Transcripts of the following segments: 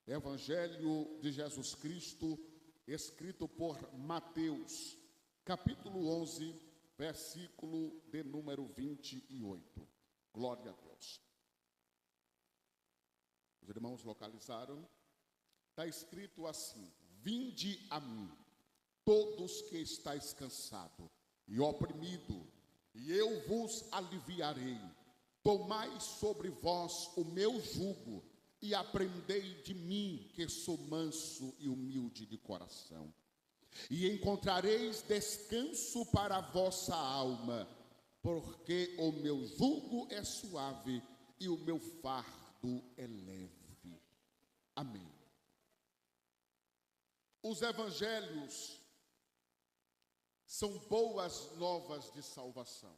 Evangelho de Jesus Cristo, escrito por Mateus, capítulo 11, versículo de número 28. Glória a Deus. Os irmãos localizaram? Está escrito assim: vinde a mim, todos que estáis cansados e oprimidos, e eu vos aliviarei. Tomai sobre vós o meu jugo e aprendei de mim, que sou manso e humilde de coração. E encontrareis descanso para a vossa alma, porque o meu jugo é suave e o meu fardo é leve. Amém. Os evangelhos são boas novas de salvação.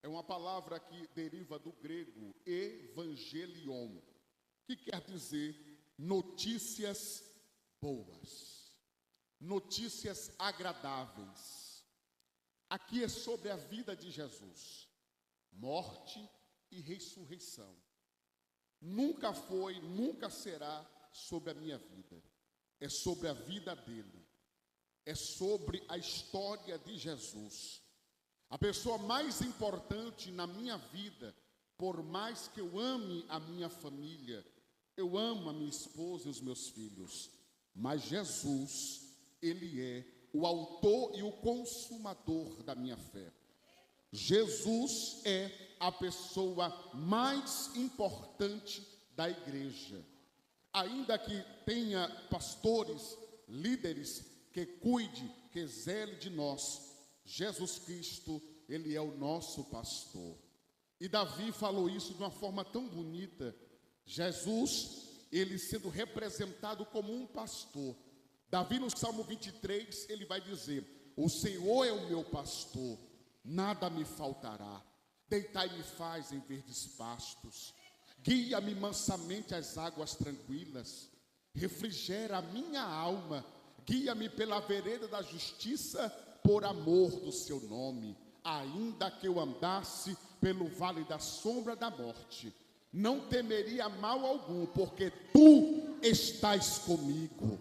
É uma palavra que deriva do grego evangelion, que quer dizer notícias boas, notícias agradáveis. Aqui é sobre a vida de Jesus, morte e ressurreição. Nunca foi, nunca será sobre a minha vida. É sobre a vida dele. É sobre a história de Jesus. A pessoa mais importante na minha vida, por mais que eu ame a minha família, eu amo a minha esposa e os meus filhos, mas Jesus, ele é o autor e o consumador da minha fé. Jesus é a pessoa mais importante da igreja. Ainda que tenha pastores, líderes, que cuide, que zele de nós, Jesus Cristo, ele é o nosso pastor. E Davi falou isso de uma forma tão bonita. Jesus, ele sendo representado como um pastor. Davi no Salmo 23, ele vai dizer: o Senhor é o meu pastor, nada me faltará. Deitai-me faz em verdes pastos, guia-me mansamente às águas tranquilas, refrigera a minha alma, guia-me pela vereda da justiça, por amor do seu nome. Ainda que eu andasse pelo vale da sombra da morte, não temeria mal algum, porque tu estás comigo.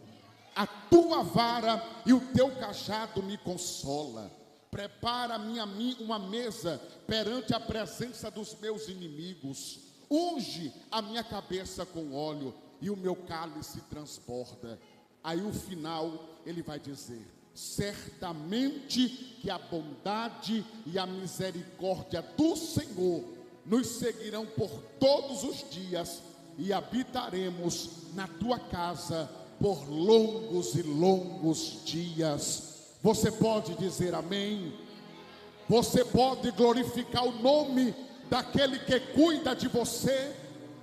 A tua vara e o teu cajado me consola. Prepara-me a mim uma mesa perante a presença dos meus inimigos. Unge a minha cabeça com óleo e o meu cálice transborda. Aí o final ele vai dizer: certamente que a bondade e a misericórdia do Senhor nos seguirão por todos os dias, e habitaremos na tua casa por longos e longos dias. Você pode dizer amém? Você pode glorificar o nome daquele que cuida de você,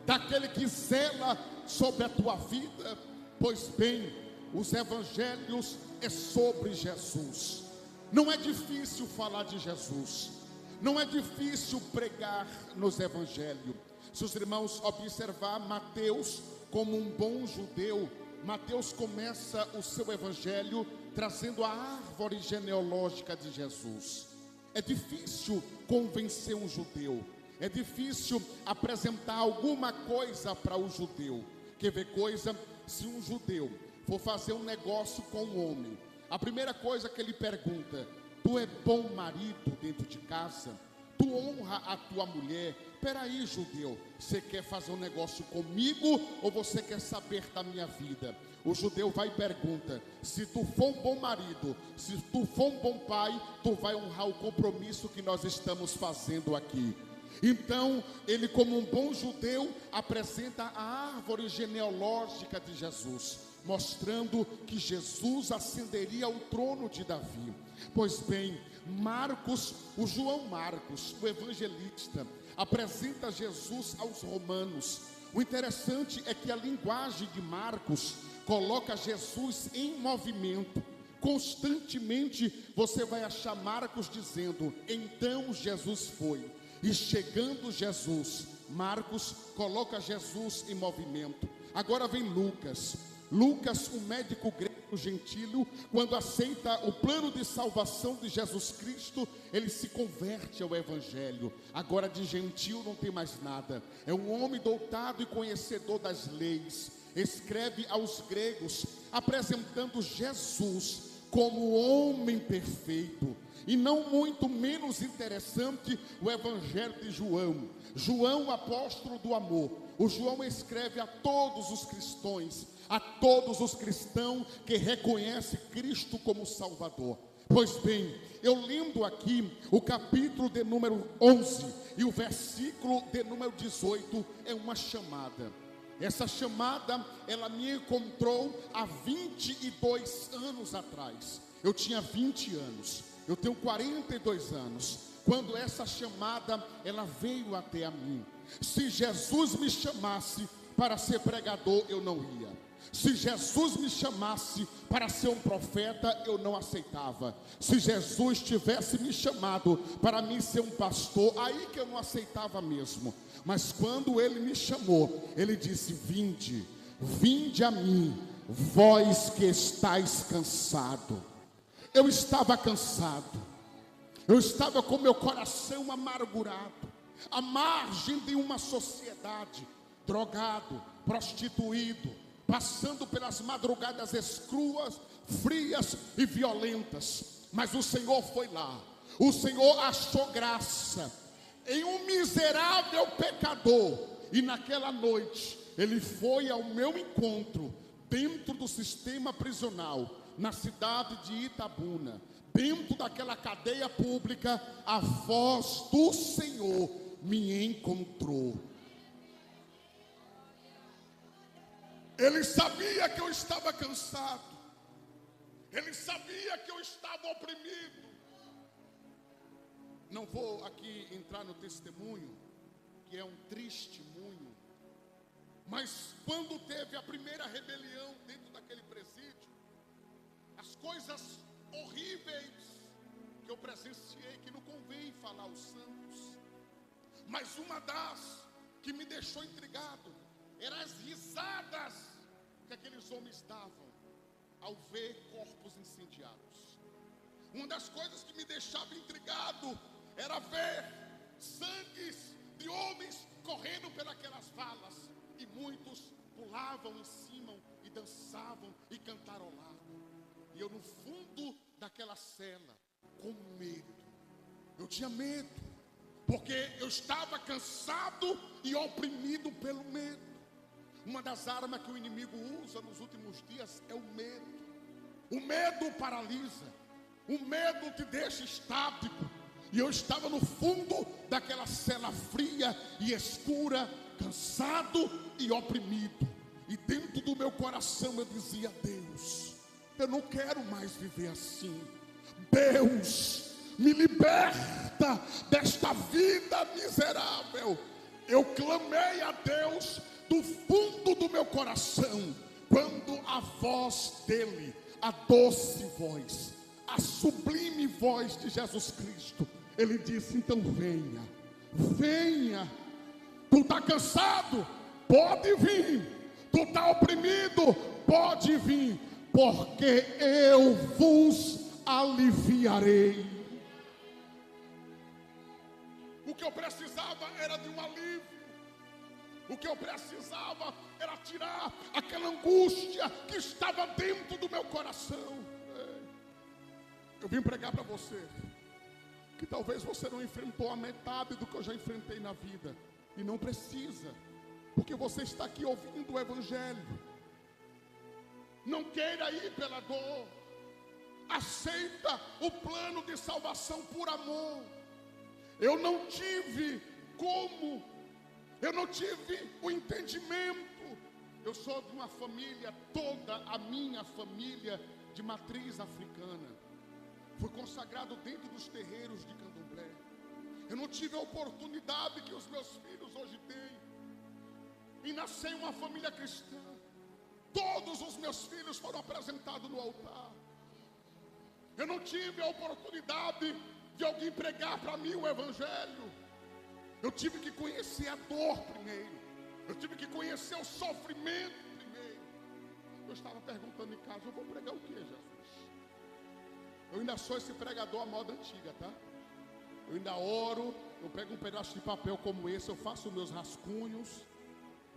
daquele que zela sobre a tua vida? Pois bem, os evangelhos é sobre Jesus. Não é difícil falar de Jesus, não é difícil pregar nos evangelhos. Se os irmãos observar Mateus como um bom judeu, Mateus começa o seu evangelho trazendo a árvore genealógica de Jesus. É difícil convencer um judeu, é difícil apresentar alguma coisa para o judeu. Quer ver coisa? Se um judeu for fazer um negócio com um homem, a primeira coisa que ele pergunta: tu é bom marido dentro de casa? Tu honra a tua mulher? Peraí, judeu, você quer fazer um negócio comigo ou você quer saber da minha vida? O judeu vai e pergunta: se tu for um bom marido, se tu for um bom pai, tu vai honrar o compromisso que nós estamos fazendo aqui. Então, ele, como um bom judeu, apresenta a árvore genealógica de Jesus, mostrando que Jesus ascenderia ao trono de Davi. Pois bem, Marcos, o João Marcos, o evangelista, apresenta Jesus aos romanos. O interessante é que a linguagem de Marcos coloca Jesus em movimento. Constantemente você vai achar Marcos dizendo: então Jesus foi. E chegando Jesus, Marcos coloca Jesus em movimento. Agora vem Lucas. Lucas, um médico grego gentílio, quando aceita o plano de salvação de Jesus Cristo, ele se converte ao evangelho. Agora de gentil não tem mais nada. É um homem doutado e conhecedor das leis. escreve aos gregos, apresentando Jesus como homem perfeito. E não muito menos interessante o evangelho de João. João, apóstolo do amor. O João escreve a todos os cristãos, a todos os cristãos que reconhecem Cristo como Salvador. Pois bem, eu lendo aqui o capítulo de número 11 e o versículo de número 18 é uma chamada. Essa chamada, ela me encontrou há 22 anos atrás. Eu tinha 20 anos, eu tenho 42 anos. Quando essa chamada, ela veio até a mim. Se Jesus me chamasse para ser pregador, eu não ia. Se Jesus me chamasse para ser um profeta, eu não aceitava. Se Jesus tivesse me chamado para mim ser um pastor, aí que eu não aceitava mesmo. Mas quando ele me chamou, ele disse: vinde, vinde a mim, vós que estáis cansado. Eu estava cansado, eu estava com meu coração amargurado, à margem de uma sociedade, drogado, prostituído, passando pelas madrugadas escuras, frias e violentas. Mas o Senhor foi lá, o Senhor achou graça em um miserável pecador, e naquela noite ele foi ao meu encontro, dentro do sistema prisional, na cidade de Itabuna, dentro daquela cadeia pública. A voz do Senhor me encontrou. Ele sabia que eu estava cansado, ele sabia que eu estava oprimido. Não vou aqui entrar no testemunho, que é um testemunho, mas quando teve a primeira rebelião dentro daquele presídio, as coisas horríveis que eu presenciei, que não convém falar aos santos, mas uma das que me deixou intrigado eram as risadas que aqueles homens davam ao ver corpos incendiados. Uma das coisas que me deixava intrigado era ver sangues de homens correndo pelas valas, e muitos pulavam em cima e dançavam e cantarolavam. E eu no fundo daquela cela, com medo, eu tinha medo, porque eu estava cansado e oprimido pelo medo. Uma das armas que o inimigo usa nos últimos dias é o medo. O medo paralisa, o medo te deixa estático. E eu estava no fundo daquela cela fria e escura, cansado e oprimido. E dentro do meu coração eu dizia: Deus, eu não quero mais viver assim. Deus, me liberta desta vida miserável. Eu clamei a Deus do fundo do meu coração, quando a voz dele, a doce voz, a sublime voz de Jesus Cristo, ele disse: então venha, venha. Tu está cansado? Pode vir. Tu está oprimido? Pode vir, porque eu vos aliviarei. O que eu precisava era de um alívio. O que eu precisava era tirar aquela angústia que estava dentro do meu coração. Eu vim pregar para você que talvez você não enfrentou a metade do que eu já enfrentei na vida, e não precisa, porque você está aqui ouvindo o evangelho. Não queira ir pela dor, aceita o plano de salvação por amor. Eu não tive o entendimento. Eu sou de uma família, toda a minha família de matriz africana. Fui consagrado dentro dos terreiros de Candomblé. Eu não tive a oportunidade que os meus filhos hoje têm em nascer em uma família cristã. Todos os meus filhos foram apresentados no altar. Eu não tive a oportunidade de alguém pregar para mim o evangelho. Eu tive que conhecer a dor primeiro. Eu tive que conhecer o sofrimento primeiro. Eu estava perguntando em casa: eu vou pregar o que, Jesus? Eu ainda sou esse pregador à moda antiga, tá? Eu ainda oro, eu pego um pedaço de papel como esse, eu faço meus rascunhos,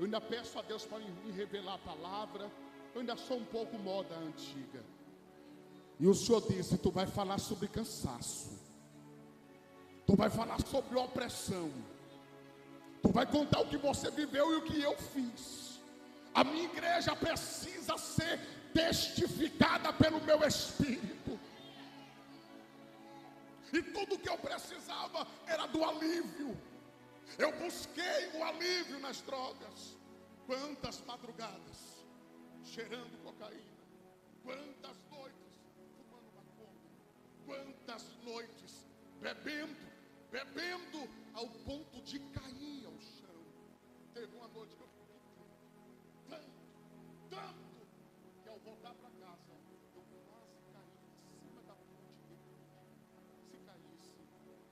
Eu ainda peço a Deus para me revelar a palavra. Eu ainda sou um pouco moda antiga. E o Senhor disse: tu vai falar sobre cansaço. Tu vai falar sobre opressão. Tu vai contar o que você viveu e o que eu fiz. A minha igreja precisa ser testificada pelo meu Espírito. E tudo que eu precisava era do alívio. Eu busquei o alívio nas drogas. Quantas madrugadas cheirando cocaína. Quantas noites fumando maconha. Quantas noites bebendo ao ponto de cair ao chão. Teve uma noite que eu fiquei tanto que ao voltar para casa eu quase caí em cima da ponte. Se caísse,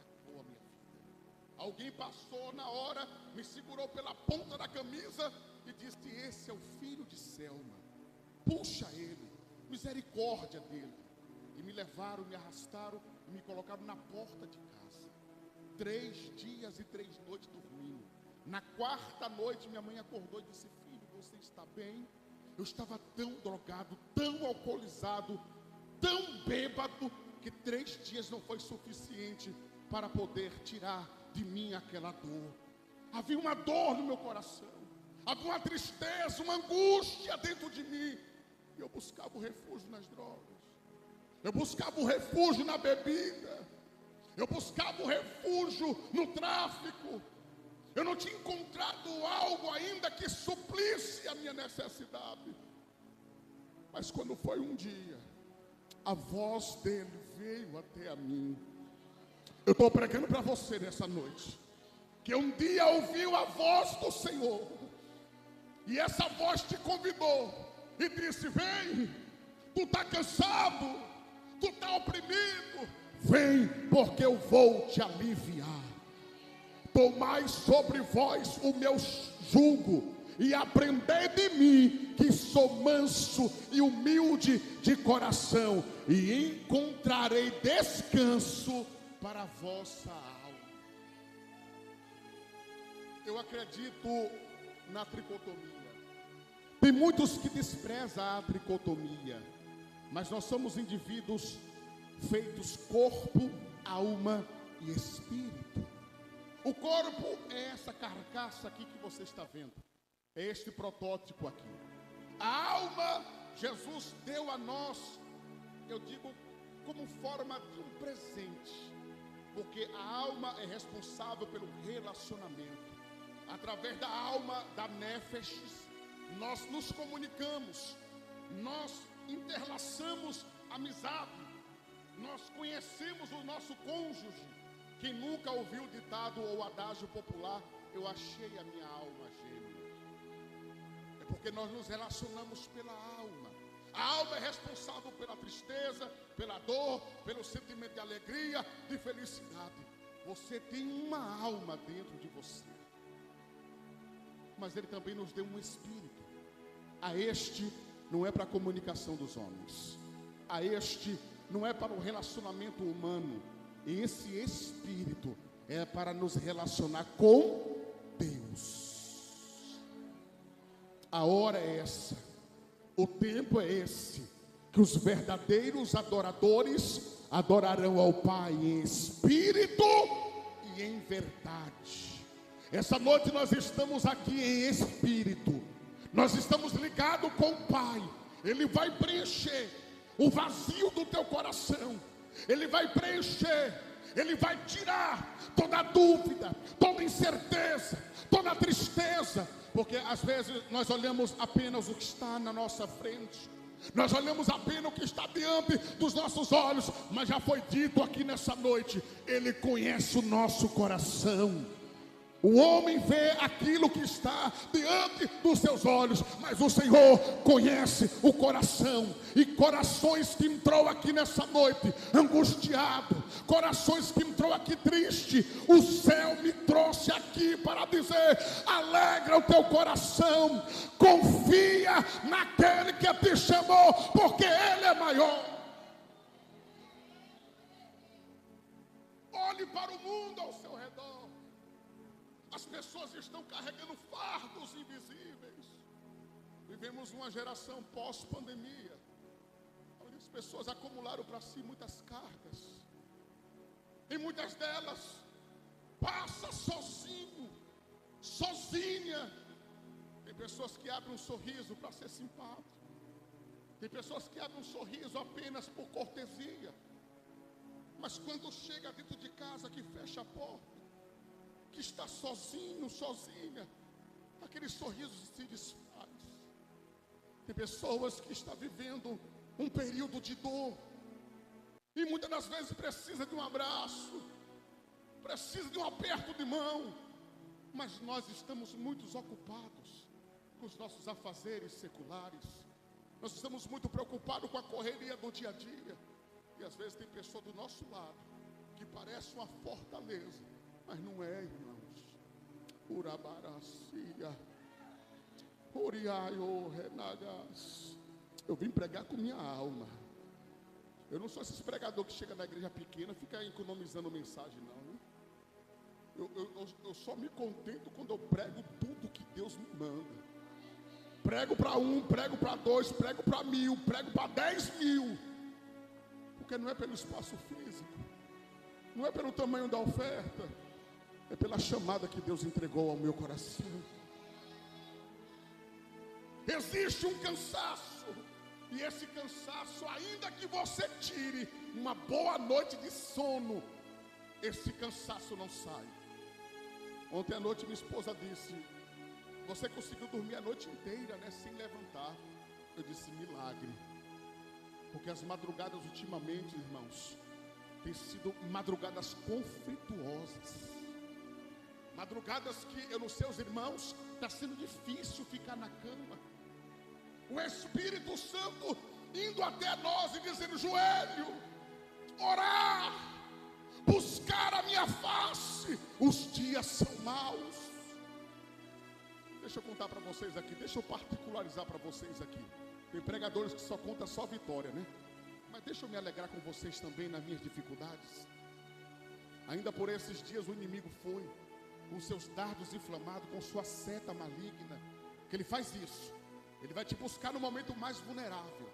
acabou a minha vida. Alguém passou na hora, me segurou pela ponta da camisa e disse: esse é o filho de Selma, puxa ele, misericórdia dele. E me levaram, me arrastaram e me colocaram na porta de casa. 3 dias e 3 noites dormindo. Na 4ª noite minha mãe acordou e disse: filho, você está bem? Eu estava tão drogado, tão alcoolizado, tão bêbado, que 3 dias não foi suficiente para poder tirar de mim aquela dor. Havia uma dor no meu coração, havia uma tristeza, uma angústia dentro de mim. E eu buscava o refúgio nas drogas. Eu buscava o refúgio na bebida. Eu buscava o refúgio no tráfico. Eu não tinha encontrado algo ainda que suplisse a minha necessidade. Mas quando foi um dia, a voz dele veio até a mim. Eu estou pregando para você nessa noite, que um dia ouviu a voz do Senhor. E essa voz te convidou e disse: vem, tu está cansado, tu está oprimido, vem, porque eu vou te aliviar. Tomai sobre vós o meu jugo e aprendei de mim, que sou manso e humilde de coração, e encontrarei descanso para a vossa alma. Eu acredito na tricotomia. Tem muitos que desprezam a tricotomia, mas nós somos indivíduos feitos corpo, alma e espírito. O corpo é essa carcaça aqui que você está vendo, é este protótipo aqui. A alma, Jesus deu a nós, eu digo, como forma de um presente, porque a alma é responsável pelo relacionamento. Através da alma, da nefesh, nós nos comunicamos, nós interlaçamos amizade, nós conhecemos o nosso cônjuge. Quem nunca ouviu o ditado ou adágio popular: eu achei a minha alma gêmea? É porque nós nos relacionamos pela alma. A alma é responsável pela tristeza, pela dor, pelo sentimento de alegria, de felicidade. Você tem uma alma dentro de você, mas Ele também nos deu um espírito. A este não é para a comunicação dos homens, a este não é para o relacionamento humano. Esse espírito é para nos relacionar com Deus. A hora é essa, o tempo é esse, que os verdadeiros adoradores adorarão ao Pai em espírito e em verdade. Essa noite nós estamos aqui em espírito, nós estamos ligados com o Pai. Ele vai preencher o vazio do teu coração, Ele vai preencher, Ele vai tirar toda dúvida, toda incerteza, toda tristeza, porque às vezes nós olhamos apenas o que está na nossa frente, nós olhamos apenas o que está diante dos nossos olhos, mas já foi dito aqui nessa noite, Ele conhece o nosso coração. O homem vê aquilo que está diante dos seus olhos, mas o Senhor conhece o coração. E corações que entrou aqui nessa noite angustiado, corações que entrou aqui triste, o céu me trouxe aqui para dizer: alegra o teu coração, confia naquele que te chamou, porque Ele é maior. Olhe para o mundo ao seu redor. As pessoas estão carregando fardos invisíveis. Vivemos uma geração pós-pandemia, onde as pessoas acumularam para si muitas cargas. E muitas delas passa sozinho, sozinha. Tem pessoas que abrem um sorriso para ser simpático. Tem pessoas que abrem um sorriso apenas por cortesia. Mas quando chega dentro de casa, que fecha a porta, que está sozinho, sozinha, aquele sorriso se desfaz. Tem pessoas que estão vivendo um período de dor, e muitas das vezes precisa de um abraço, precisa de um aperto de mão, mas nós estamos muito ocupados com os nossos afazeres seculares. Nós estamos muito preocupados com a correria do dia a dia. E às vezes tem pessoa do nosso lado que parece uma fortaleza, mas não é, irmãos. Urabaracia, Uriaio Renagas. Eu vim pregar com minha alma. Eu não sou esses pregadores que chegam na igreja pequena e ficam economizando mensagem, não. Eu só me contento quando eu prego tudo que Deus me manda. Prego para 1, prego para 2, prego para 1000, prego para 10.000. Porque não é pelo espaço físico, não é pelo tamanho da oferta, é pela chamada que Deus entregou ao meu coração. Existe um cansaço, e esse cansaço, ainda que você tire uma boa noite de sono, esse cansaço não sai. Ontem à noite minha esposa disse: você conseguiu dormir a noite inteira, né, sem levantar? Eu disse: milagre. Porque as madrugadas ultimamente, irmãos, têm sido madrugadas conflituosas. Madrugadas que, eu não sei os irmãos, está sendo difícil ficar na cama. O Espírito Santo indo até nós e dizendo: joelho, orar, buscar a minha face, os dias são maus. Deixa eu contar para vocês aqui, deixa eu particularizar para vocês aqui. Tem pregadores que só contam só vitória, né? Mas deixa eu me alegrar com vocês também nas minhas dificuldades. Ainda por esses dias o inimigo foi com seus dardos inflamados, com sua seta maligna, que ele faz isso. Ele vai te buscar no momento mais vulnerável.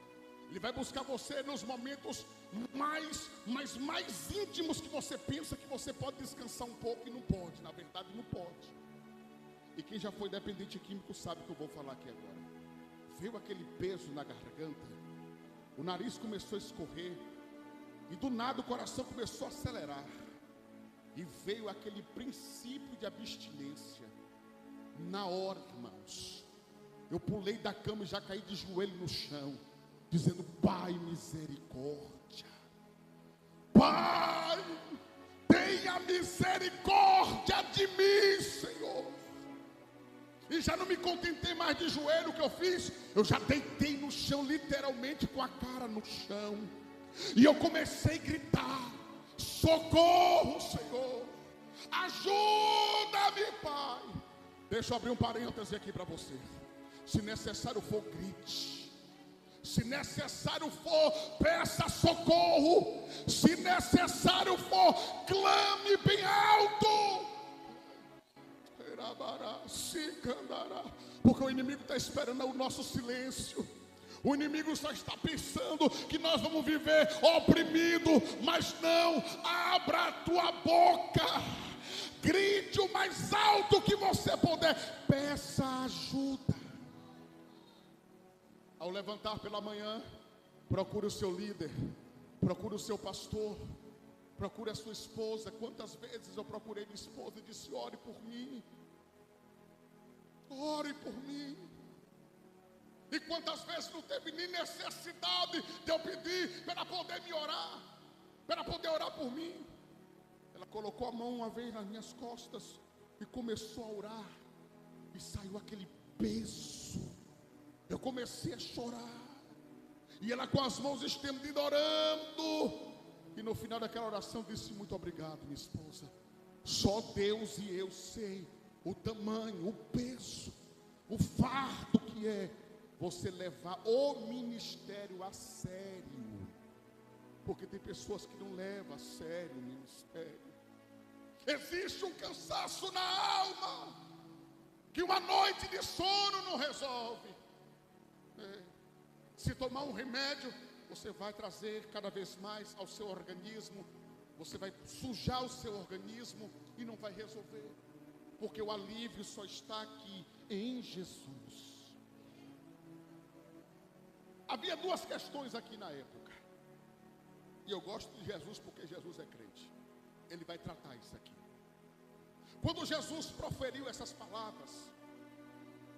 Ele vai buscar você nos momentos mais íntimos, que você pensa que você pode descansar um pouco e não pode. Na verdade não pode. E quem já foi dependente químico sabe o que eu vou falar aqui agora. Veio aquele peso na garganta, o nariz começou a escorrer, e do nada o coração começou a acelerar, e veio aquele princípio de abstinência. Na hora, irmãos, eu pulei da cama e já caí de joelho no chão, dizendo: Pai, misericórdia, Pai, tenha misericórdia de mim, Senhor. E já não me contentei mais de joelho. O que eu fiz? Eu já deitei no chão, literalmente com a cara no chão, e eu comecei a gritar: socorro, Senhor, ajuda-me, Pai. Deixa eu abrir um parêntese aqui para você. Se necessário for, grite. Se necessário for, peça socorro. Se necessário for, clame bem alto. Porque o inimigo está esperando o nosso silêncio. O inimigo só está pensando que nós vamos viver oprimido. Mas não, abra a tua boca, grite o mais alto que você puder, peça ajuda. Ao levantar pela manhã, procure o seu líder, procure o seu pastor, procure a sua esposa. Quantas vezes eu procurei minha esposa e disse: ore por mim, ore por mim. E quantas vezes não teve nem necessidade de eu pedir para ela poder me orar, para ela poder orar por mim. Ela colocou a mão uma vez nas minhas costas e começou a orar, e saiu aquele peso. Eu comecei a chorar, e ela com as mãos estendidas orando, e no final daquela oração disse: muito obrigado, minha esposa. Só Deus e eu sei o tamanho, o peso, o fardo que é você levar o ministério a sério. Porque tem pessoas que não levam a sério o ministério. Existe um cansaço na alma que uma noite de sono não resolve. Se tomar um remédio, você vai trazer cada vez mais ao seu organismo, você vai sujar o seu organismo e não vai resolver, porque o alívio só está aqui em Jesus. Havia duas questões aqui na época, e eu gosto de Jesus porque Jesus é crente. Ele vai tratar isso aqui. Quando Jesus proferiu essas palavras,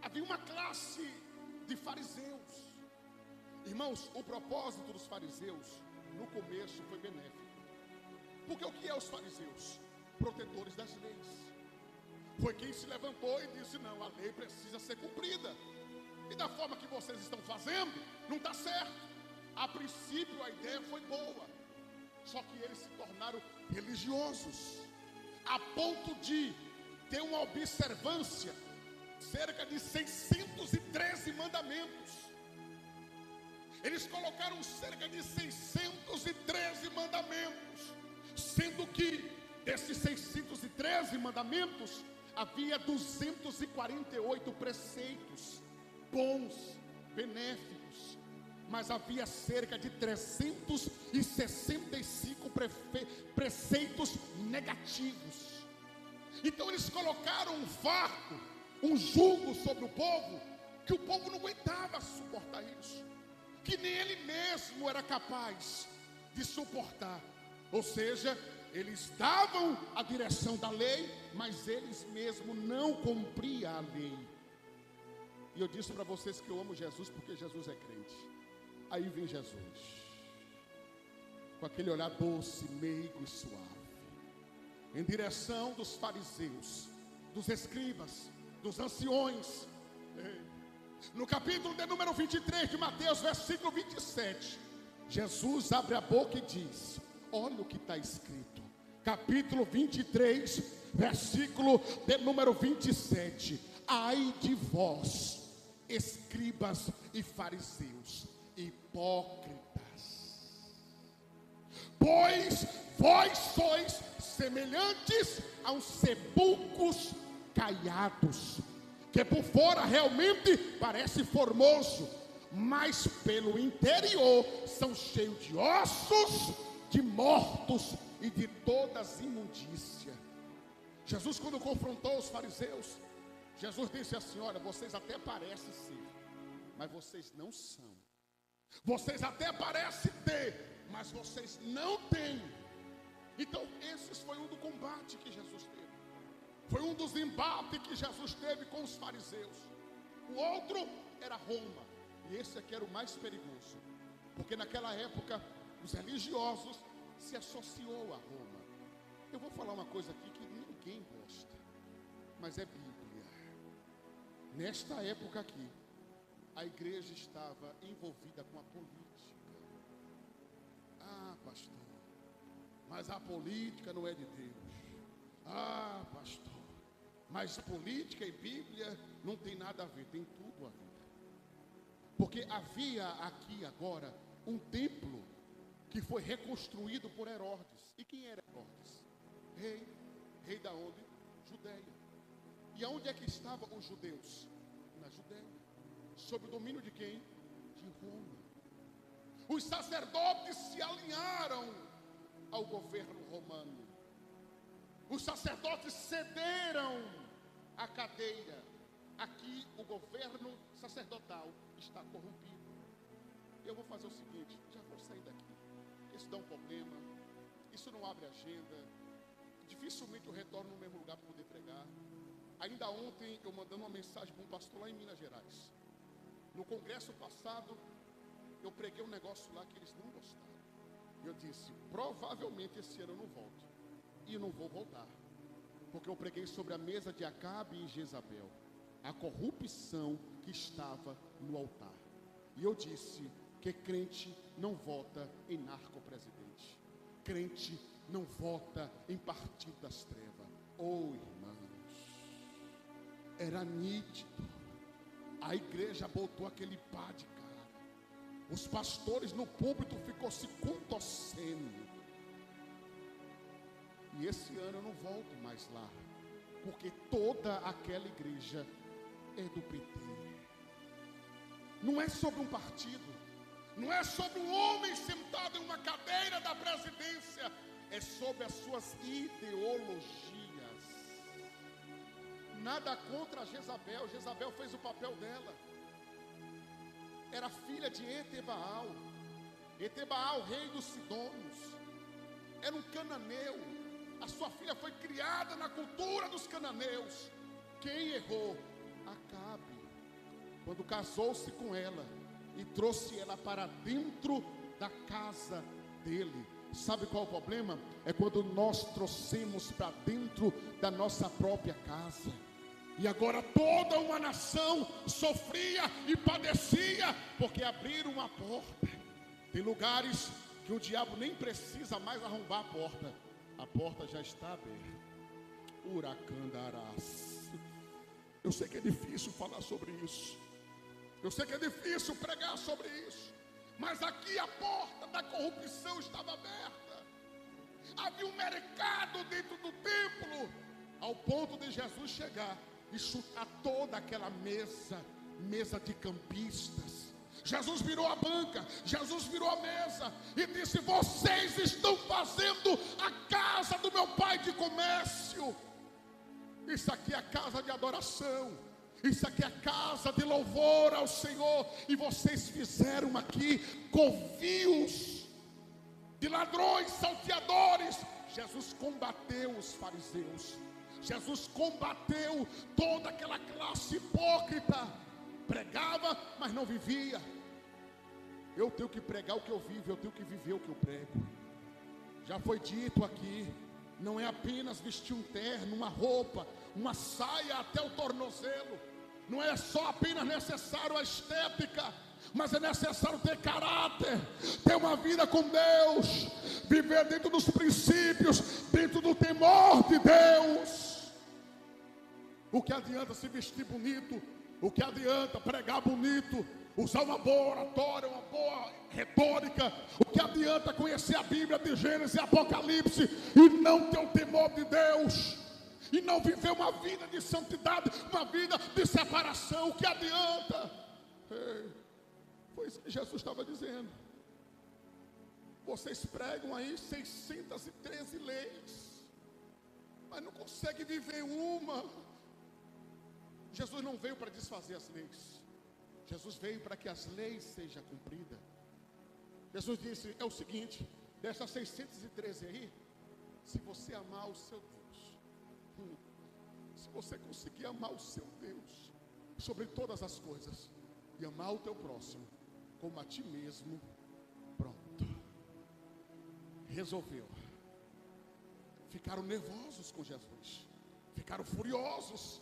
havia uma classe de fariseus. Irmãos, o propósito dos fariseus no começo foi benéfico. Porque o que é os fariseus? Protetores das leis. Foi quem se levantou e disse: não, a lei precisa ser cumprida. E da forma que vocês estão fazendo, não está certo. A princípio a ideia foi boa, só que eles se tornaram religiosos, a ponto de ter uma observância, cerca de 613 mandamentos. Eles colocaram cerca de 613 mandamentos, sendo que desses 613 mandamentos, havia 248 preceitos bons, benéficos, mas havia cerca de 365 preceitos negativos. Então eles colocaram um fardo, um jugo sobre o povo, que o povo não aguentava suportar isso, que nem ele mesmo era capaz de suportar. Ou seja, eles davam a direção da lei, mas eles mesmos não cumpriam a lei. E eu disse para vocês que eu amo Jesus porque Jesus é crente. Aí vem Jesus, com aquele olhar doce, meigo e suave, em direção dos fariseus, dos escribas, dos anciões. No capítulo de número 23 de Mateus, versículo 27, Jesus abre a boca e diz: olha o que está escrito. Capítulo 23, versículo de número 27. Ai de vós, escribas e fariseus, hipócritas, pois vós sois semelhantes a uns sepulcros caiados, que por fora realmente parece formoso, mas pelo interior são cheios de ossos, de mortos e de todas imundícia. Jesus, quando confrontou os fariseus, Jesus disse assim: olha, vocês até parecem ser, mas vocês não são. Vocês até parecem ter, mas vocês não têm. Então esse foi um do combate que Jesus teve. Foi um dos embates que Jesus teve com os fariseus. O outro era Roma, e esse aqui era o mais perigoso, porque naquela época os religiosos se associou a Roma. Eu vou falar uma coisa aqui que ninguém gosta, mas é Bíblia. Nesta época aqui, a igreja estava envolvida com a política. Ah, pastor, mas a política não é de Deus. Ah, pastor, mas política e Bíblia não tem nada a ver, tem tudo a ver. Porque havia aqui agora um templo que foi reconstruído por Herodes. E quem era Herodes? Rei da onde? Judeia. E aonde é que estavam os judeus? Na Judeia. Sob o domínio de quem? De Roma. Os sacerdotes se alinharam ao governo romano. Os sacerdotes cederam a cadeia. Aqui o governo sacerdotal está corrompido. Eu vou fazer o seguinte, já vou sair daqui. Isso dá um problema, isso não abre agenda. Dificilmente eu retorno no mesmo lugar para poder pregar. Ainda ontem eu mandando uma mensagem para um pastor lá em Minas Gerais. No congresso passado, eu preguei um negócio lá que eles não gostaram. Eu disse, provavelmente esse ano eu não volto. E eu não vou voltar. Porque eu preguei sobre a mesa de Acabe e Jezabel, a corrupção que estava no altar. E eu disse que crente não vota em narco-presidente. Crente não vota em partido das trevas. Oh, irmãos, era nítido. A igreja botou aquele pá de cara. Os pastores no púlpito ficou se contorcendo. E esse ano eu não volto mais lá, porque toda aquela igreja é do PT. Não é sobre um partido, não é sobre um homem sentado em uma cadeira da presidência, é sobre as suas ideologias. Nada contra Jezabel. Jezabel fez o papel dela. Era filha de Etebaal. Etebaal, rei dos Sidônios, era um cananeu. A sua filha foi criada na cultura dos cananeus. Quem errou? Acabe, quando casou-se com ela e trouxe ela para dentro da casa dele. Sabe qual é o problema? É quando nós trouxemos para dentro da nossa própria casa. E agora toda uma nação sofria e padecia, porque abriram uma porta. Tem lugares que o diabo nem precisa mais arrombar a porta já está aberta. Uracandarás. Eu sei que é difícil falar sobre isso, eu sei que é difícil pregar sobre isso, mas aqui a porta da corrupção estava aberta. Havia um mercado dentro do templo, ao ponto de Jesus chegar e chutar toda aquela mesa de campistas. Jesus virou a banca, Jesus virou a mesa e disse: vocês estão fazendo a casa do meu pai de comércio. Isso aqui é a casa de adoração, isso aqui é a casa de louvor ao Senhor, e vocês fizeram aqui covios de ladrões, salteadores. Jesus combateu os fariseus, Jesus combateu toda aquela classe hipócrita. Pregava, mas não vivia. Eu tenho que pregar o que eu vivo, eu tenho que viver o que eu prego. Já foi dito aqui, não é apenas vestir um terno, uma roupa, uma saia até o tornozelo. Não é só apenas necessário a estética, mas é necessário ter caráter, ter uma vida com Deus, viver dentro dos princípios, dentro do temor de Deus. O que adianta se vestir bonito? O que adianta pregar bonito, usar uma boa oratória, uma boa retórica? O que adianta conhecer a Bíblia de Gênesis e Apocalipse e não ter o temor de Deus? E não viver uma vida de santidade, uma vida de separação? O que adianta? Foi isso que Jesus estava dizendo. Vocês pregam aí 613 leis, mas não conseguem viver uma. Jesus não veio para desfazer as leis, Jesus veio para que as leis sejam cumpridas. Jesus disse: é o seguinte, dessas 613 aí, se você amar o seu Deus, se você conseguir amar o seu Deus sobre todas as coisas, e amar o teu próximo como a ti mesmo, pronto, resolveu. Ficaram nervosos com Jesus, ficaram furiosos,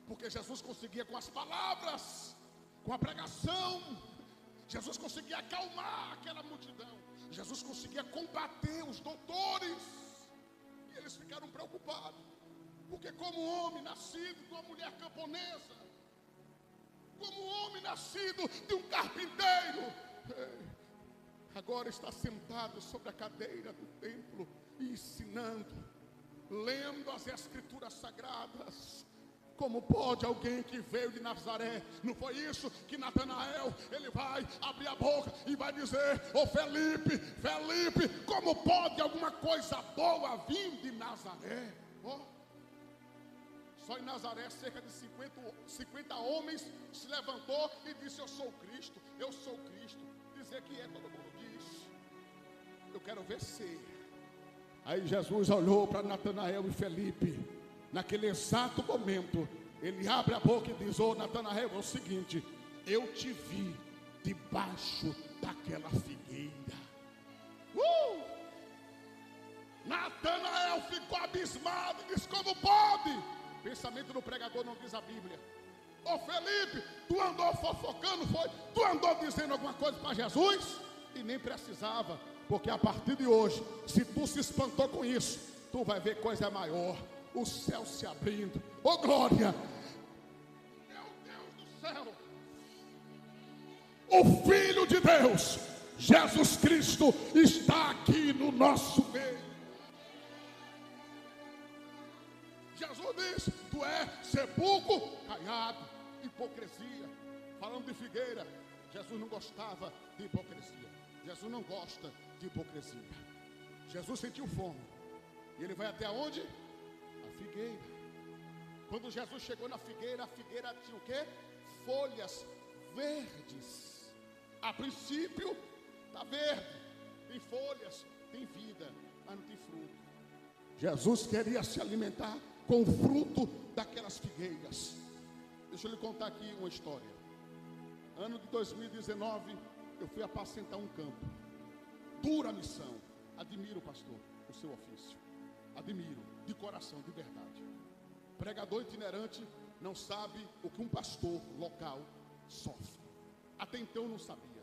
porque Jesus conseguia com as palavras, com a pregação, Jesus conseguia acalmar aquela multidão, Jesus conseguia combater os doutores, e eles ficaram preocupados, porque como homem nascido de uma mulher camponesa, como homem nascido de um carpinteiro, agora está sentado sobre a cadeira do templo e ensinando, lendo as escrituras sagradas. Como pode alguém que veio de Nazaré? Não foi isso que Natanael, ele vai abrir a boca e vai dizer: ô Felipe, como pode alguma coisa boa vir de Nazaré? Só em Nazaré cerca de 50 homens se levantou e disse: eu sou Cristo, eu sou Cristo. Dizer que é, todo mundo diz. Eu quero ver ser. Aí Jesus olhou para Natanael e Felipe. Naquele exato momento, ele abre a boca e diz: ô Natanael, é o seguinte, eu te vi debaixo daquela figueira. Natanael ficou abismado e disse: como pode? Pensamento do pregador, não diz a Bíblia. Ô Felipe, tu andou fofocando, foi? Tu andou dizendo alguma coisa para Jesus? E nem precisava, porque a partir de hoje, se tu se espantou com isso, tu vai ver coisa maior. O céu se abrindo, oh glória, meu Deus do céu, o Filho de Deus, Jesus Cristo, está aqui no nosso meio. tu é sepulcro caiado. Hipocrisia. Falando de figueira, Jesus não gostava de hipocrisia. Jesus não gosta de hipocrisia. Jesus sentiu fome. E ele vai até onde? A figueira. Quando Jesus chegou na figueira, a figueira tinha o quê? Folhas verdes. A princípio, está verde. Tem folhas, tem vida, mas não tem fruto. Jesus queria se alimentar com o fruto daquelas figueiras. Deixa eu lhe contar aqui uma história. Ano de 2019, eu fui apacentar um campo. Dura missão. Admiro, pastor, o seu ofício. Admiro, de coração, de verdade. Pregador itinerante não sabe o que um pastor local sofre. Até então eu não sabia.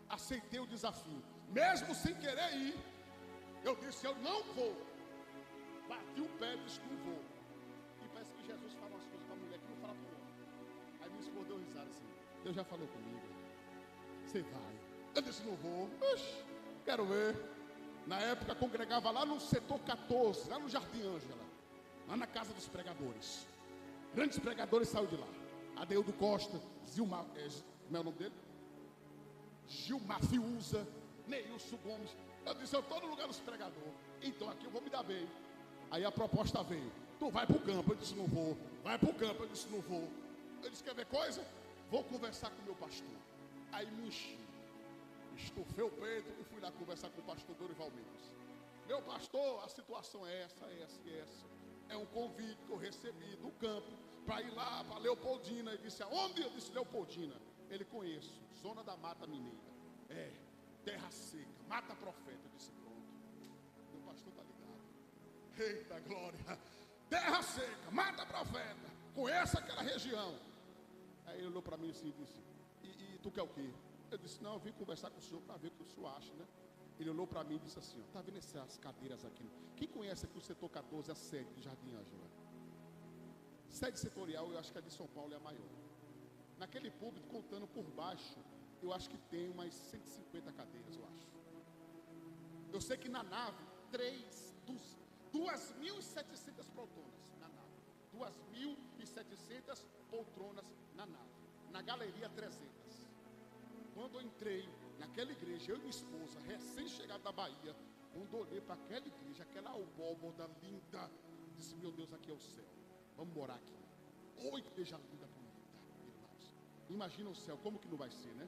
Aceitei o desafio. Mesmo sem querer ir, eu disse, eu não vou. Bati o pé e disse, não vou. E parece que Jesus fala umas coisas para a mulher que não fala para o homem. Aí minha esposa deu risada assim. Deus já falou comigo. Você vai. Eu disse, não vou. Oxi, quero ver. Na época congregava lá no setor 14, lá no Jardim Ângela, lá na casa dos pregadores. Grandes pregadores saíram de lá. Adeildo Costa, Zilmar, como é o nome dele? Gilmar Fiuza, Neilson Gomes. Eu disse, eu estou no lugar dos pregadores, então aqui eu vou me dar bem. Aí a proposta veio, tu vai para o campo. Eu disse, não vou. Vai para o campo. Eu disse, não vou. Eu disse, quer ver coisa? Vou conversar com o meu pastor. Aí me enchi, estufei o peito e fui lá conversar com o pastor Dorival Mendes. Meu pastor, a situação é essa. É um convite que eu recebi do campo para ir lá para Leopoldina. Ele disse, aonde? Eu disse, Leopoldina. Ele, conheço, zona da Mata Mineira. É, terra seca, Mata Profeta. Eu disse, pronto. Meu pastor está ligado. Eita glória. Terra seca, Mata Profeta. Conhece aquela região. Aí ele olhou para mim assim e disse, e tu quer o quê? Eu disse, não, eu vim conversar com o senhor para ver o que o senhor acha, né? Ele olhou para mim e disse assim, está vendo essas cadeiras aqui? Quem conhece aqui o setor 14, a sede de Jardim Ângela? Sede setorial, eu acho que a de São Paulo é a maior. Naquele púlpito, contando por baixo, eu acho que tem umas 150 cadeiras, eu acho. Eu sei que na nave, 2.700 poltronas na nave. 2.700 poltronas na nave. Na galeria, 300. Quando eu entrei naquela igreja, eu e minha esposa, recém-chegada da Bahia, quando eu olhei para aquela igreja, aquela abóboda linda, disse, meu Deus, aqui é o céu. Vamos morar aqui. Ô, igreja linda, bonita, irmãos. Imagina o céu, como que não vai ser, né?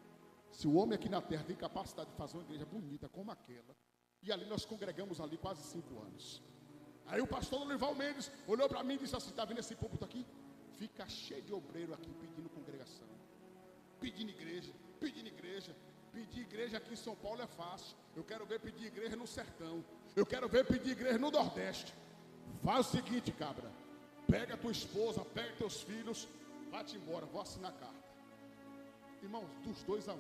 Se o homem aqui na terra tem capacidade de fazer uma igreja bonita como aquela, e ali nós congregamos ali quase 5 anos. Aí o pastor Dorival Mendes olhou para mim e disse assim, está vendo esse púlpito aqui? Fica cheio de obreiro aqui pedindo congregação, pedindo igreja. Pedir igreja aqui em São Paulo é fácil. Eu quero ver pedir igreja no sertão. Eu quero ver pedir igreja no Nordeste. Faz o seguinte, cabra. Pega tua esposa, pega teus filhos, vai-te embora, vou assinar a carta. Irmãos, dos 2 a 1.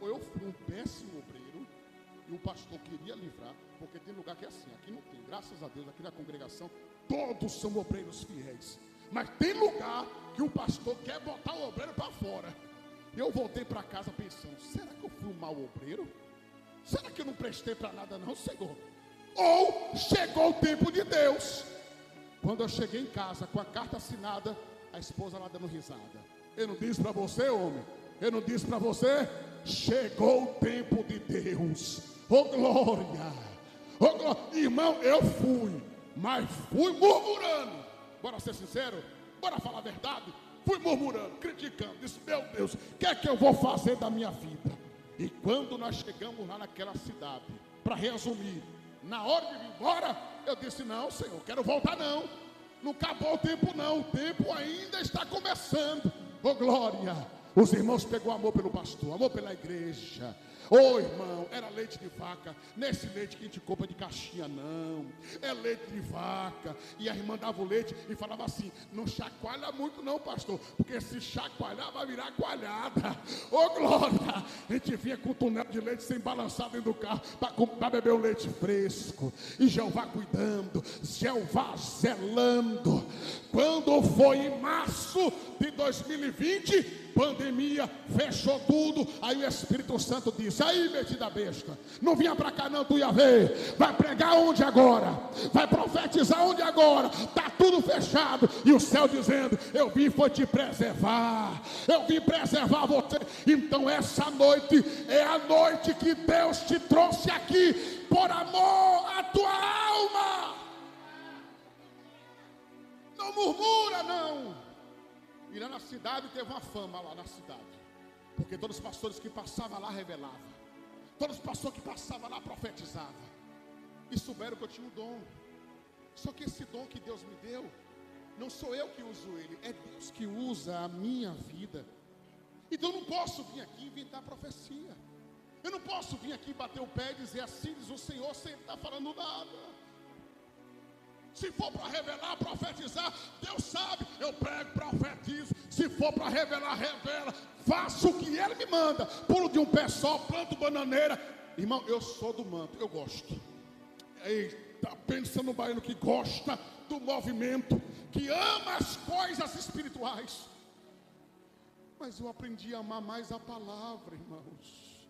Ou eu fui um péssimo obreiro e o pastor queria livrar, porque tem lugar que é assim, aqui não tem. Graças a Deus, aqui na congregação, todos são obreiros fiéis. Mas tem lugar que o pastor quer botar o obreiro para fora. Eu voltei para casa pensando, será que eu fui um mau obreiro? Será que eu não prestei para nada não, Senhor? Ou chegou o tempo de Deus. Quando eu cheguei em casa com a carta assinada, a esposa lá dando risada. Eu não disse para você, homem? Eu não disse para você? Chegou o tempo de Deus. Oh glória! Oh glória! Irmão, eu fui, mas fui murmurando. Bora ser sincero? Bora falar a verdade? Fui murmurando, criticando, disse, meu Deus, o que é que eu vou fazer da minha vida? E quando nós chegamos lá naquela cidade, para resumir, na hora de vir embora, eu disse, não, Senhor, quero voltar não. Não acabou o tempo não, o tempo ainda está começando. Oh glória! Os irmãos pegou amor pelo pastor, amor pela igreja. Ô irmão, era leite de vaca. Nesse leite que a gente compra de caixinha não. É leite de vaca. E a irmã dava o leite e falava assim, não chacoalha muito não, pastor, porque se chacoalhar vai virar coalhada. Ô glória! A gente vinha com um tonel de leite sem balançar dentro do carro para beber o leite fresco. E Jeová cuidando, Jeová zelando. Quando foi em março de 2020, pandemia, fechou tudo. Aí o Espírito Santo disse: aí, metida besta, não vinha para cá não, tu ia ver. Vai pregar onde agora? Vai profetizar onde agora? Está tudo fechado. E o céu dizendo: eu vim foi te preservar, eu vim preservar você. Então essa noite é a noite que Deus te trouxe aqui por amor à tua alma. Não murmura não. E lá na cidade teve uma fama lá na cidade, porque todos os pastores que passavam lá revelavam, todos os pastores que passavam lá profetizavam, e souberam que eu tinha um dom. Só que esse dom que Deus me deu, não sou eu que uso ele, é Deus que usa a minha vida. Então eu não posso vir aqui inventar profecia, eu não posso vir aqui bater o pé e dizer assim diz o Senhor, sem estar falando nada. Se for para revelar, profetizar, Deus sabe, eu prego, profetizo. Se for para revelar, revela. Faço o que Ele me manda. Pulo de um pé só, planto bananeira. Irmão, eu sou do manto, eu gosto. Eita, pensa no baiano que gosta do movimento, que ama as coisas espirituais. Mas eu aprendi a amar mais a palavra, irmãos.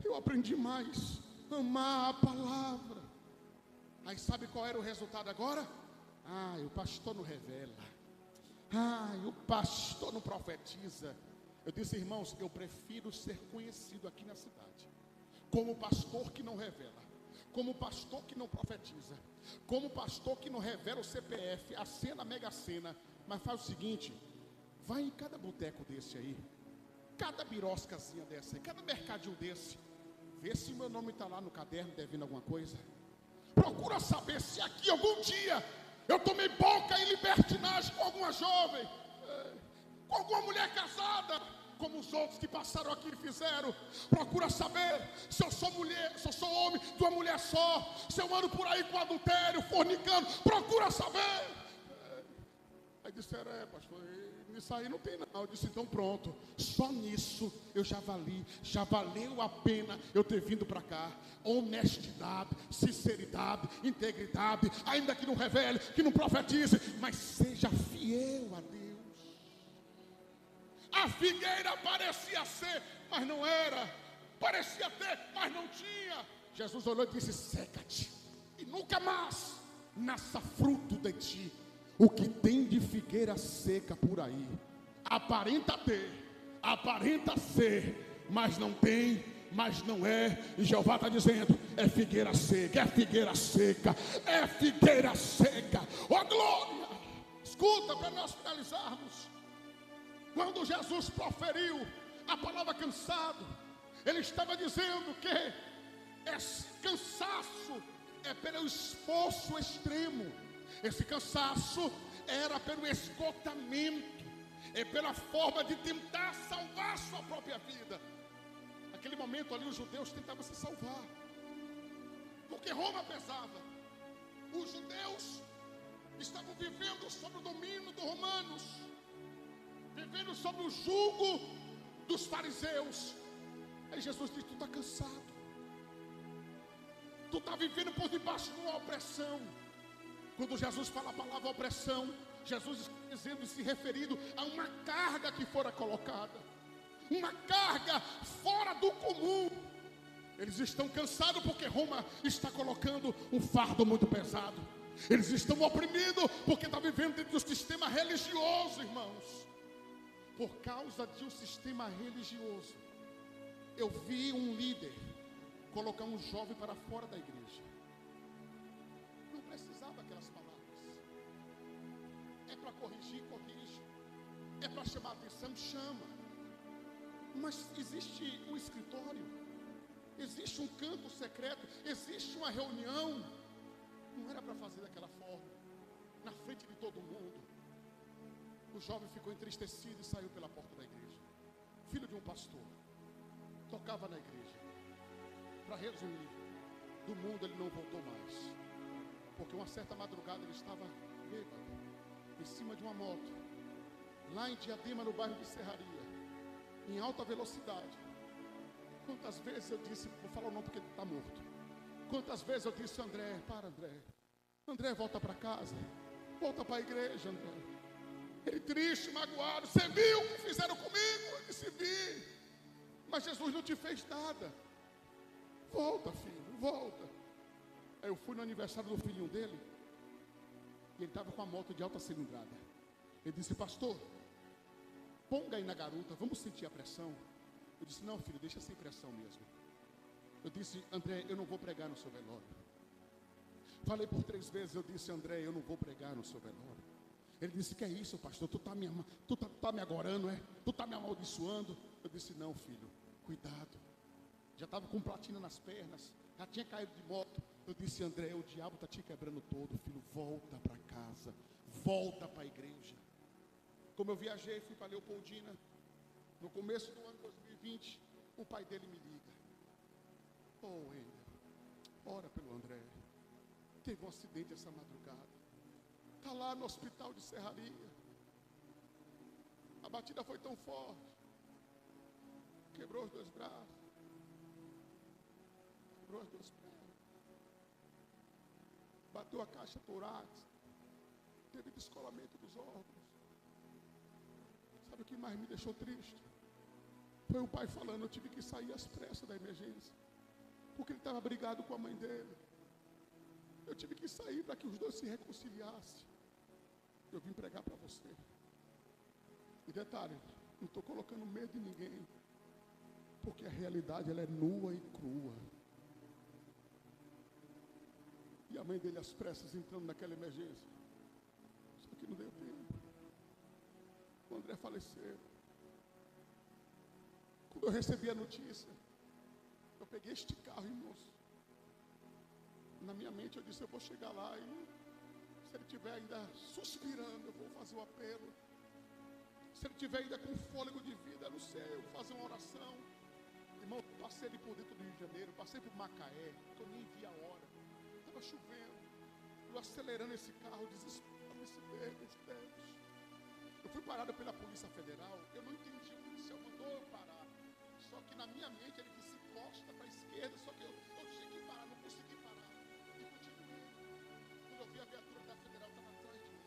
Eu aprendi mais a amar a palavra. Aí sabe qual era o resultado agora? O pastor não revela. O pastor não profetiza. Eu disse: irmãos, eu prefiro ser conhecido aqui na cidade como pastor que não revela, como pastor que não profetiza, como pastor que não revela o CPF, a cena, a mega sena. Mas faz o seguinte: vai em cada boteco desse aí, cada biroscazinha dessa aí, cada mercadinho desse, vê se meu nome está lá no caderno devendo alguma coisa. Procura saber se aqui algum dia eu tomei boca em libertinagem com alguma jovem, com alguma mulher casada, como os outros que passaram aqui fizeram. Procura saber se eu sou mulher, se eu sou homem de uma mulher só, se eu ando por aí com adultério, fornicando. Procura saber. Aí disseram: pastor, nisso aí não tem não. Eu disse: então pronto, só nisso eu já valeu a pena eu ter vindo para cá. Honestidade, sinceridade, integridade, ainda que não revele, que não profetize, mas seja fiel a Deus. A figueira parecia ser, mas não era. Parecia ter, mas não tinha. Jesus olhou e disse: seca-te, e nunca mais nasça fruto de ti. O que tem de figueira seca por aí, aparenta ter, aparenta ser, mas não tem, mas não é. E Jeová está dizendo: é figueira seca, é figueira seca, é figueira seca. Ó glória! Escuta, para nós finalizarmos. Quando Jesus proferiu a palavra cansado, Ele estava dizendo que esse cansaço é pelo esforço extremo. Esse cansaço era pelo esgotamento, é pela forma de tentar salvar a sua própria vida. Naquele momento ali os judeus tentavam se salvar, porque Roma pesava. Os judeus estavam vivendo sob o domínio dos romanos, vivendo sob o jugo dos fariseus. Aí Jesus disse: tu está cansado, tu está vivendo por debaixo de uma opressão. Quando Jesus fala a palavra opressão, Jesus está dizendo e se referindo a uma carga que fora colocada, uma carga fora do comum. Eles estão cansados porque Roma está colocando um fardo muito pesado. Eles estão oprimidos porque estão vivendo dentro de um sistema religioso, irmãos. Por causa de um sistema religioso, eu vi um líder colocar um jovem para fora da igreja. Não precisava aquelas palavras. É para corrigir, corrige. É para chamar a atenção, chama. Mas existe um escritório, existe um canto secreto, existe uma reunião. Não era para fazer daquela forma, na frente de todo mundo. O jovem ficou entristecido e saiu pela porta da igreja. Filho de um pastor, tocava na igreja. Para resumir, do mundo ele não voltou mais, porque uma certa madrugada ele estava bêbado, em cima de uma moto, lá em Diadema, no bairro de Serraria, em alta velocidade. Quantas vezes eu disse, vou falar o nome porque ele está morto. Quantas vezes eu disse: André, para André, André, volta para casa, volta para a igreja, André. Ele triste, magoado. Você viu o que fizeram comigo? Eu disse: vi. Mas Jesus não te fez nada. Volta, filho, volta. Aí eu fui no aniversário do filhinho dele. E ele estava com a moto de alta cilindrada. Ele disse: pastor, ponga aí na garota, vamos sentir a pressão. Eu disse: não, filho, deixa sem pressão mesmo. Eu disse: André, eu não vou pregar no seu velório. Falei por 3 vezes, eu disse: André, eu não vou pregar no seu velório. Ele disse: que é isso, pastor? Tu tá me agorando, é? Tu tá me amaldiçoando? Eu disse: não, filho, cuidado. Já estava com platina nas pernas, já tinha caído de moto. Eu disse: André, o diabo está te quebrando todo, filho. Volta para casa, volta para a igreja. Como eu viajei, fui para Leopoldina. No começo do ano 2020, o pai dele me liga: oh, ora pelo André. Teve um acidente essa madrugada. Está lá no hospital de Serraria. A batida foi tão forte. Quebrou os 2 braços. Quebrou as 2 pernas. Bateu a caixa torácica. Teve descolamento dos órgãos. Sabe o que mais me deixou triste? Foi o pai falando: eu tive que sair às pressas da emergência, porque ele estava brigado com a mãe dele. Eu tive que sair para que os dois se reconciliassem. Eu vim pregar para você. E detalhe, não estou colocando medo em ninguém, porque a realidade ela é nua e crua. E a mãe dele às pressas entrando naquela emergência. Só que não deu tempo. O André faleceu. Quando eu recebi a notícia, eu peguei este carro, irmãos. Na minha mente eu disse: eu vou chegar lá e se ele estiver ainda suspirando, eu vou fazer o apelo. Se ele estiver ainda com fôlego de vida, eu não sei, eu vou fazer uma oração. Irmão, passei ali por dentro do Rio de Janeiro, passei por Macaé, que eu nem vi a hora. Estava chovendo, eu acelerando esse carro, desesperado, esse Deus. Eu fui parado pela Polícia Federal, eu não entendi, o policial mandou eu parar. Só que na minha mente ele disse: costa para a esquerda, só que eu tinha que parar, não consegui parar. Quando eu vi a viatura da Federal, estava atrás de mim.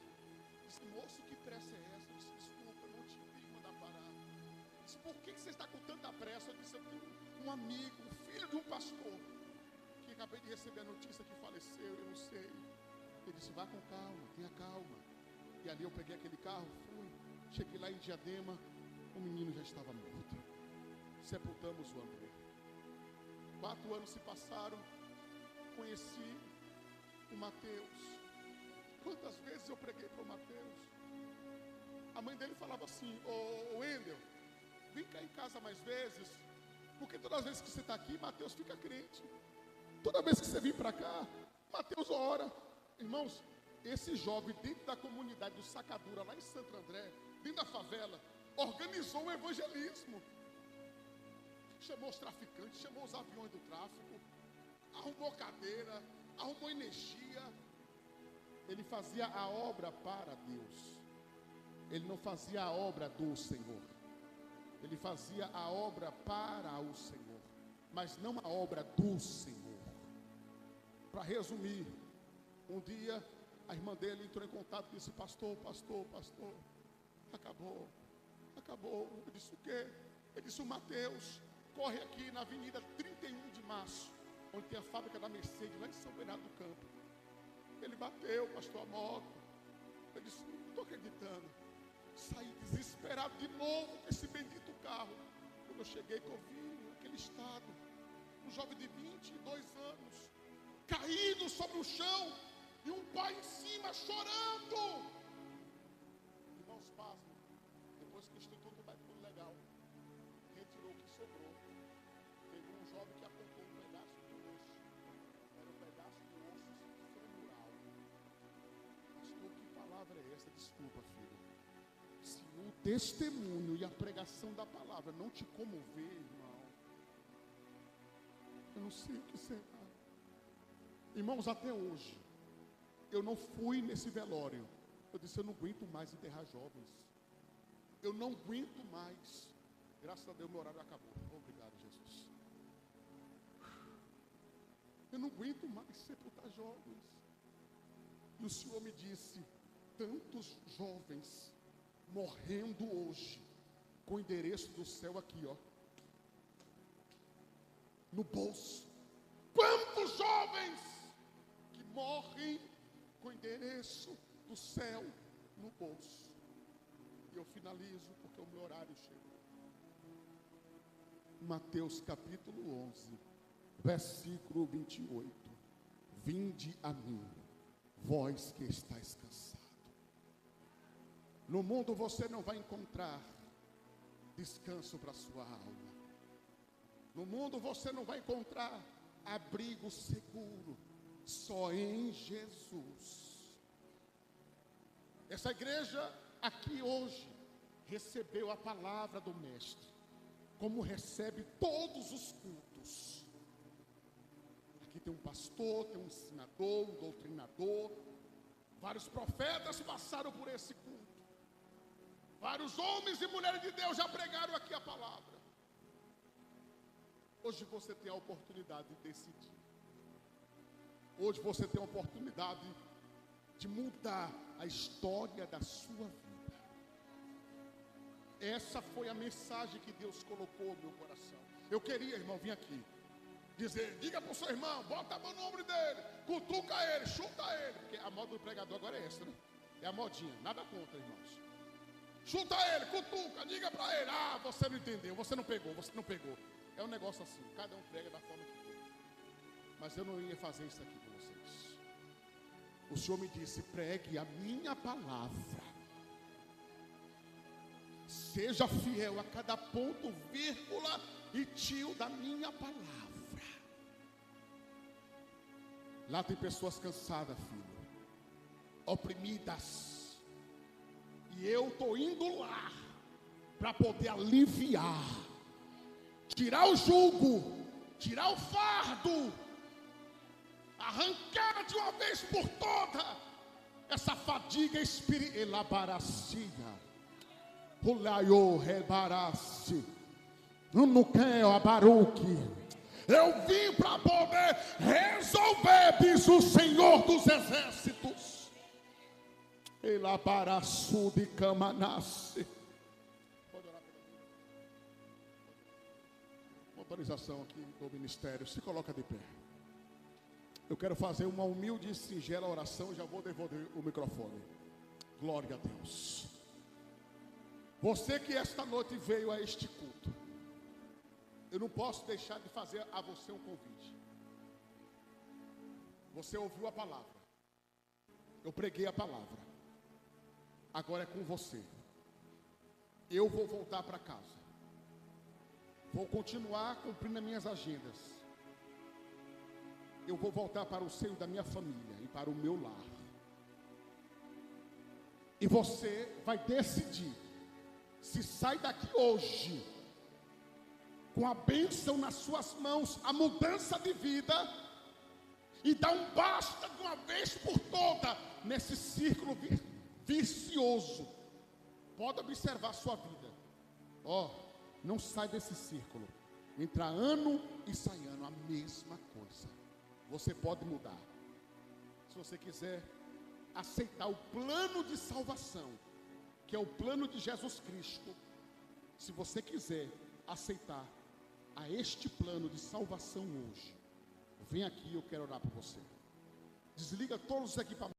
Disse: moço, que pressa é essa? Eu disse: desculpa, eu não te vi mandar parar. Disse: por que você está com tanta pressa? Eu disse: eu tenho um amigo, um filho de um pastor, que acabei de receber a notícia que faleceu, eu não sei. Ele disse: vá com calma, tenha calma. E ali eu peguei aquele carro, fui. Cheguei lá em Diadema, o menino já estava morto. Sepultamos o André. 4 anos se passaram, conheci o Mateus. Quantas vezes eu preguei para o Mateus? A mãe dele falava assim: ô Wendel, vem cá em casa mais vezes, porque todas as vezes que você está aqui, Mateus fica crente. Toda vez que você vir para cá, Mateus ora. Irmãos, esse jovem dentro da comunidade do Sacadura, lá em Santo André, dentro da favela, organizou um evangelismo. Chamou os traficantes, chamou os aviões do tráfico, arrumou cadeira, arrumou energia. Ele fazia a obra para Deus. Ele não fazia a obra do Senhor. Ele fazia a obra para o Senhor, mas não a obra do Senhor. Para resumir, um dia a irmã dele entrou em contato e disse: pastor, acabou. Eu disse: o quê? Ele disse: o Mateus corre aqui na avenida 31 de março, onde tem a fábrica da Mercedes, lá em São Bernardo do Campo. Ele bateu, pastor, a moto. Eu disse: não estou acreditando. Saí desesperado de novo com esse bendito carro. Quando eu cheguei, que eu vi aquele estado, um jovem de 22 anos, caído sobre o chão, e um pai em cima chorando. Irmãos, pasmem. Depois que o Instituto Médico Legal retirou o que sobrou, teve um jovem que apontou um pedaço de osso. Era um pedaço de osso femoral. Pastor, que palavra é essa? Desculpa, filho. Se o testemunho e a pregação da palavra não te comover, irmão, eu não sei o que será. Irmãos, até hoje eu não fui nesse velório. Eu disse: eu não aguento mais enterrar jovens. Eu não aguento mais. Graças a Deus meu horário acabou. Obrigado, Jesus. Eu não aguento mais sepultar jovens. E o Senhor me disse: tantos jovens morrendo hoje, com o endereço do céu aqui, ó, no bolso. Quantos jovens que morrem com o endereço do céu no bolso? E eu finalizo porque o meu horário chegou. Mateus capítulo 11, versículo 28. Vinde a mim, vós que estáis cansado. No mundo você não vai encontrar descanso para a sua alma. No mundo você não vai encontrar abrigo seguro. Só em Jesus. Essa igreja aqui hoje recebeu a palavra do Mestre, como recebe todos os cultos. Aqui tem um pastor, tem um ensinador, um doutrinador. Vários profetas passaram por esse culto. Vários homens e mulheres de Deus já pregaram aqui a palavra. Hoje você tem a oportunidade de decidir. Hoje você tem a oportunidade de mudar a história da sua vida. Essa foi a mensagem que Deus colocou no meu coração. Eu queria, irmão, vir aqui dizer, diga para o seu irmão, bota a mão no ombro dele, cutuca ele, chuta ele. Porque a moda do pregador agora é essa, né? É a modinha, nada contra, irmãos. Chuta ele, cutuca, diga para ele, você não entendeu, você não pegou, você não pegou. É um negócio assim, cada um prega da forma que for. Mas eu não ia fazer isso aqui com vocês. O Senhor me disse, pregue a minha palavra. Seja fiel a cada ponto, vírgula e tio da minha palavra. Lá tem pessoas cansadas, filho, oprimidas. E eu estou indo lá para poder aliviar, tirar o jugo, tirar o fardo, arrancar de uma vez por toda essa fadiga espiritual. Elabaracia, Rulaio rebarassi, não quero a baruque. Eu vim para poder resolver, diz o Senhor dos Exércitos. Elabaraçu de Camanasse. Pode orar pela vida. Autorização aqui do ministério. Se coloca de pé. Eu quero fazer uma humilde e singela oração. Já vou devolver o microfone. Glória a Deus. Você que esta noite veio a este culto, eu não posso deixar de fazer a você um convite. Você ouviu a palavra. Eu preguei a palavra. Agora é com você. Eu vou voltar para casa. Vou continuar cumprindo as minhas agendas. Eu vou voltar para o seio da minha família e para o meu lar. E você vai decidir se sai daqui hoje com a bênção nas suas mãos, a mudança de vida, e dá um basta de uma vez por toda nesse círculo vicioso. Pode observar a sua vida. Não sai desse círculo. Entra ano e sai ano, a mesma coisa. Você pode mudar. Se você quiser aceitar o plano de salvação, que é o plano de Jesus Cristo, se você quiser aceitar a este plano de salvação hoje, vem aqui, eu quero orar por você. Desliga todos os equipamentos.